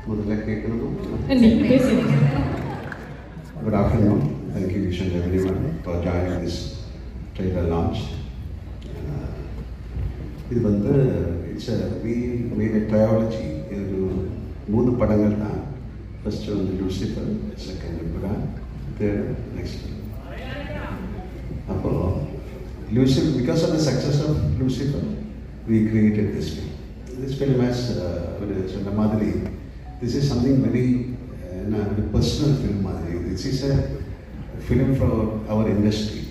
முதல்ல கேட்கணும். நீங்க பேசுங்க. Good afternoon. Thank you each and everyone for joining this trailer launch. இது வந்து we made a trilogy. இது 3 படங்கள் தான். First வந்து Lucifer, second Buddha, third next. அப்போ Lucifer, because of the success of Lucifer, we created this film. This film has சொன்ன மாதிரி this is something very personal film மாதிரி. This is a film for our industry,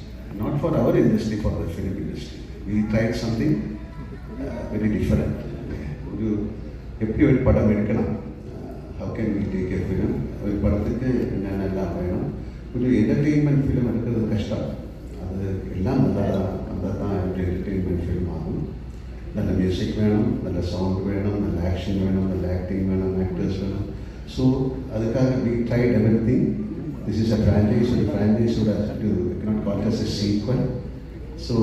not for our industry, for the film industry. We tried something very different. ஒரு எப்படி ஒரு படம் எடுக்கலாம், how can we take a film, ஒரு படத்துக்கு என்னென்னலாம் வேணும், ஒரு என்டர்டெயின்மெண்ட் ஃபிலிம் எடுக்கிறது கஷ்டம். அது எல்லாம் நல்லா தான் என்டர்டெயின்மெண்ட் ஃபிலிம் ஆகும். நல்ல மியூசிக் வேணும், நல்ல சவுண்ட் வேணும், நல்ல ஆக்ஷன் வேணும், நல்ல ஆக்டிங் வேணும், ஆக்டர்ஸ் வேணும். ஸோ அதுக்காக we tried everything. This is a franchise, and the franchise would have to, we cannot call it as a sequel. So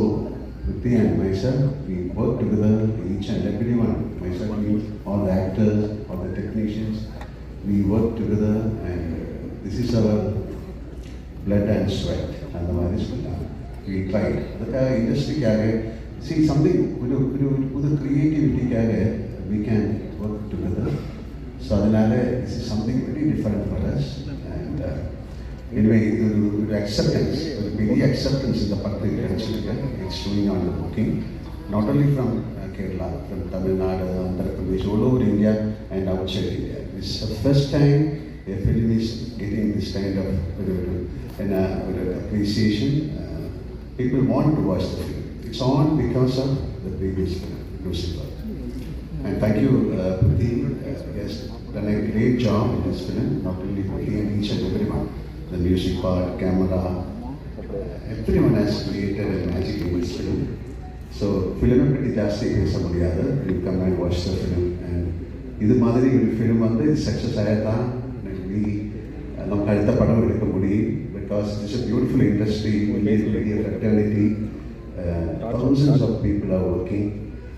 Prithvi and myself, we work together, each and everyone, myself, all the actors, all the technicians, we work together, and this is our blood and sweat. And the மாதிரி சொல்லலாம். We tried. அதுக்காக இண்டஸ்ட்ரிக்காக see something, ஒரு creativity-க்காக we can work together. So அதனால this is something very different for us. And anyway, ஒரு acceptance, ஒரு பெரிய acceptance இந்த படத்துக்கு கிடைச்சிருக்கு. It's showing on the booking, not only from Kerala, from Tamil Nadu, Andhra Pradesh, all over India and outside India. This is the first time a film is getting this kind of appreciation. People want to watch the film. It's on because of the previous film, Lucifer. And thank you, Prithvi. Yes, done a great job in this film, not only Prithvi and each and everyone. The music part, camera, everyone has created a magic in this film. So, film pretty ஜாஸ்தி பேச முடியாது. You come and watch the film. And இது மாதிரி ஒரு film வந்து success ஆகிதான் நமக்கு அடுத்த படம் எடுக்க முடியும். Because it's a beautiful industry, media fraternity, thousands of people are working.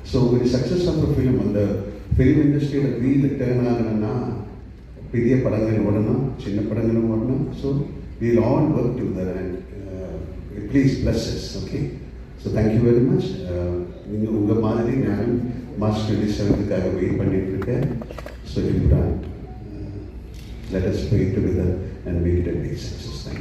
So with the success of the film, the film industry will be turn ஆகணும்னா பெரிய படங்கள் ஓடணும், சின்ன படங்களும் ஓடணும். So we'll all work together, and please bless us, okay? So thank you very much. நீங்கள் உங்கள் மாதிரி நானும் மார்ச் 27க்காக வெயிட் பண்ணிட்டு இருக்கேன். So Imran, let us pray together and make it a big success. Thank you.